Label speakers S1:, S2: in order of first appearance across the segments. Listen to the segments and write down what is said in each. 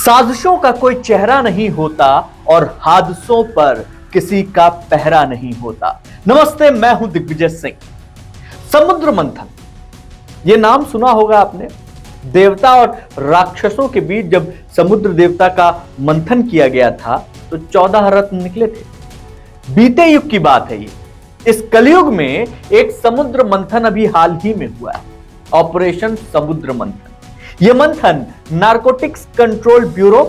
S1: साजिशों का कोई चेहरा नहीं होता और हादसों पर किसी का पहरा नहीं होता। नमस्ते, मैं हूं दिग्विजय सिंह। समुद्र मंथन, यह नाम सुना होगा आपने। देवता और राक्षसों के बीच जब समुद्र देवता का मंथन किया गया था तो 14 रत्न निकले थे। बीते युग की बात है ये। इस कलयुग में एक समुद्र मंथन अभी हाल ही में हुआ है, ऑपरेशन समुद्र मंथन। यह मंथन नारकोटिक्स कंट्रोल ब्यूरो,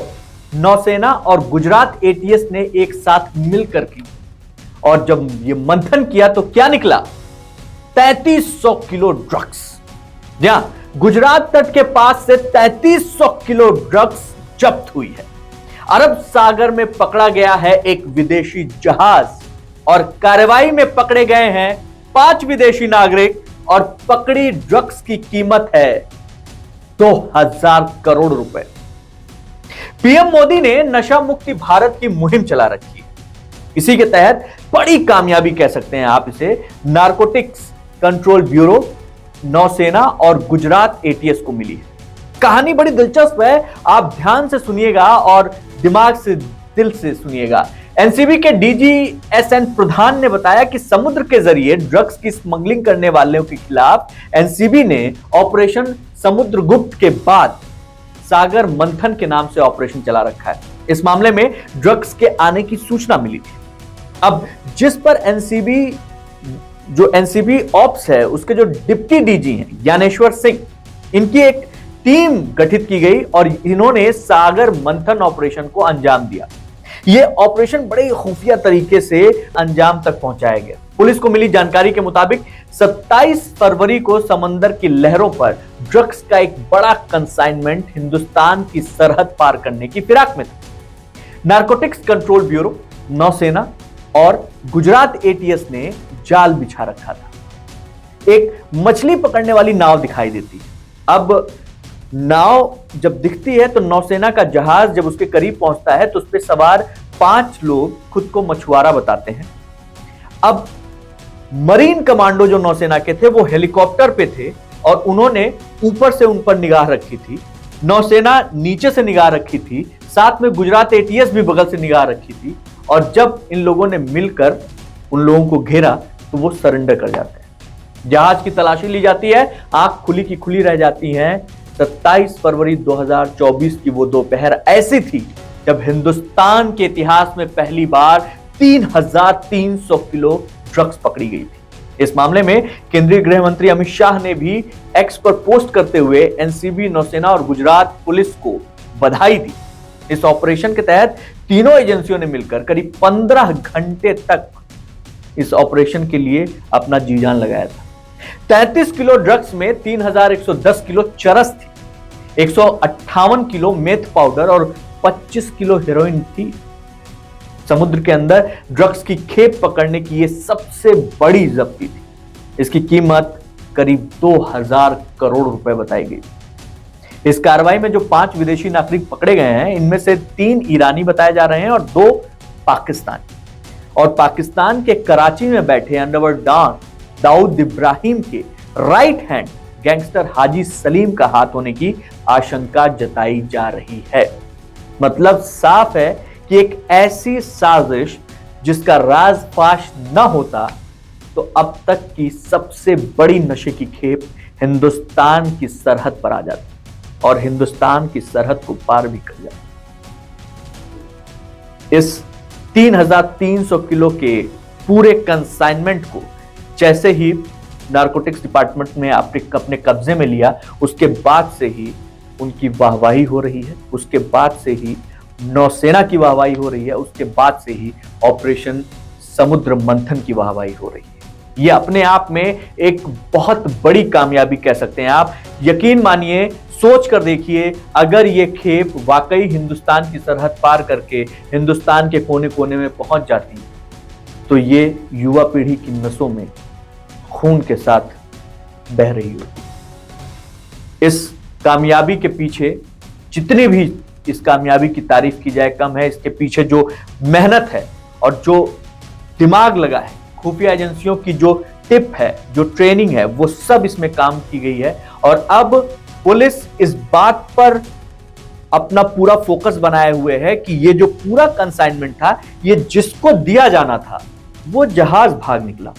S1: नौसेना और गुजरात एटीएस ने एक साथ मिलकर की। और जब यह मंथन किया तो क्या निकला? 3300 किलो ड्रग्स। जहां गुजरात तट के पास से 3300 किलो ड्रग्स जब्त हुई है। अरब सागर में पकड़ा गया है एक विदेशी जहाज और कार्रवाई में पकड़े गए हैं 5 विदेशी नागरिक और पकड़ी ड्रग्स की कीमत है 2000 करोड़ रुपए। पीएम मोदी ने नशा मुक्ति भारत की मुहिम चला रखी है। इसी के तहत बड़ी कामयाबी कह सकते हैं आप इसे, नारकोटिक्स कंट्रोल ब्यूरो, नौसेना और गुजरात एटीएस को मिली है। कहानी बड़ी दिलचस्प है, आप ध्यान से सुनिएगा और दिमाग से, दिल से सुनिएगा। एनसीबी के डीजी एसएन प्रधान ने बताया कि समुद्र के जरिए ड्रग्स की स्मगलिंग करने वालों के खिलाफ एनसीबी ने ऑपरेशन समुद्रगुप्त के बाद सागर मंथन के नाम से ऑपरेशन चला रखा है। इस मामले में ड्रग्स के आने की सूचना मिली थी। अब जिस पर एनसीबी ऑप्स है, उसके जो डिप्टी डीजी हैं ज्ञानेश्वर सिंह, इनकी एक टीम गठित की गई और इन्होंने सागर मंथन ऑपरेशन को अंजाम दिया। यह ऑपरेशन बड़े खुफिया तरीके से अंजाम तक पहुंचाया गया। पुलिस को मिली जानकारी के मुताबिक 27 फरवरी को समंदर की लहरों पर ड्रग्स का एक बड़ा कंसाइनमेंट हिंदुस्तान की सरहद पार करने की फिराक में था। नारकोटिक्स कंट्रोल ब्यूरो, नौसेना और गुजरात एटीएस ने जाल बिछा रखा था। एक मछली पकड़ने वाली नाव दिखाई देती है। अब नाव जब दिखती है तो नौसेना का जहाज जब उसके करीब पहुंचता है तो उस पर सवार 5 लोग खुद को मछुआरा बताते हैं। अब मरीन कमांडो जो नौसेना के थे वो हेलीकॉप्टर पे थे और उन्होंने ऊपर से उन पर निगाह रखी थी। नौसेना नीचे से निगाह रखी थी, साथ में गुजरात एटीएस भी बगल से निगाह रखी थी। और जब इन लोगों ने मिलकर उन लोगों को घेरा तो वो सरेंडर कर जाते हैं। जहाज की तलाशी ली जाती है, आंख खुली की खुली रह जाती है। 27 फरवरी 2024 की वो दोपहर ऐसी थी जब हिंदुस्तान के इतिहास में पहली बार 3300 किलो ड्रग्स पकड़ी गई थी। इस मामले में केंद्रीय गृह मंत्री अमित शाह ने भी एक्स पर पोस्ट करते हुए एनसीबी, नौसेना और गुजरात पुलिस को बधाई दी। इस ऑपरेशन के तहत तीनों एजेंसियों ने मिलकर करीब 15 घंटे तक इस ऑपरेशन के लिए अपना जी जान लगाया था। 33 किलो ड्रग्स में 3110 किलो चरस थी, 158 किलो मेथ पाउडर और 25 किलो हेरोइन थी। समुद्र के अंदर ड्रग्स की खेप पकड़ने की यह सबसे बड़ी जब्ती थी। इसकी कीमत करीब 2000 करोड़ रुपए बताई गई। इस कार्रवाई में जो 5 विदेशी नागरिक पकड़े गए हैं, इनमें से 3 ईरानी बताए जा रहे हैं और 2 पाकिस्तानी। और पाकिस्तान के कराची में बैठे अंडरवर्ल्ड डॉन दाऊद इब्राहिम के राइट हैंड गैंगस्टर हाजी सलीम का हाथ होने की आशंका जताई जा रही है। मतलब साफ है कि एक ऐसी साजिश जिसका राज फाश न होता तो अब तक की सबसे बड़ी नशे की खेप हिंदुस्तान की सरहद पर आ जाती और हिंदुस्तान की सरहद को पार भी कर जाती। इस 3300 किलो के पूरे कंसाइनमेंट को जैसे ही नारकोटिक्स डिपार्टमेंट ने अपने कब्जे में लिया, उसके बाद से ही उनकी वाहवाही हो रही है, उसके बाद से ही नौसेना की वाहवाही हो रही है, उसके बाद से ही ऑपरेशन समुद्र मंथन की वाहवाही हो रही है। यह अपने आप में एक बहुत बड़ी कामयाबी कह सकते हैं आप। यकीन मानिए, सोच कर देखिए, अगर ये खेप वाकई हिंदुस्तान की सरहद पार करके हिंदुस्तान के कोने कोने में पहुंच जाती तो ये युवा पीढ़ी की नसों में खून के साथ बह रही होती। इस कामयाबी के पीछे जितनी भी इस कामयाबी की तारीफ की जाए कम है। इसके पीछे जो मेहनत है और जो दिमाग लगा है, खुफिया एजेंसियों की जो टिप है, जो ट्रेनिंग है, वो सब इसमें काम की गई है। और अब पुलिस इस बात पर अपना पूरा फोकस बनाए हुए है कि ये जो पूरा कंसाइनमेंट था, ये जिसको दिया जाना था, वो जहाज भाग निकला।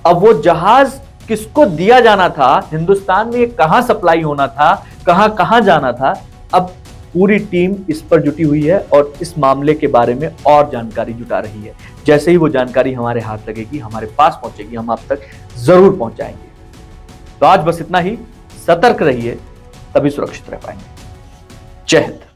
S1: अब वो जहाज किसको दिया जाना था, हिंदुस्तान में ये कहां सप्लाई होना था, कहां कहां जाना था, अब पूरी टीम इस पर जुटी हुई है और इस मामले के बारे में और जानकारी जुटा रही है। जैसे ही वो जानकारी हमारे हाथ लगेगी, हमारे पास पहुंचेगी, हम आप तक जरूर पहुंचाएंगे। तो आज बस इतना ही। सतर्क रहिए, तभी सुरक्षित रह पाएंगे। जय हिंद।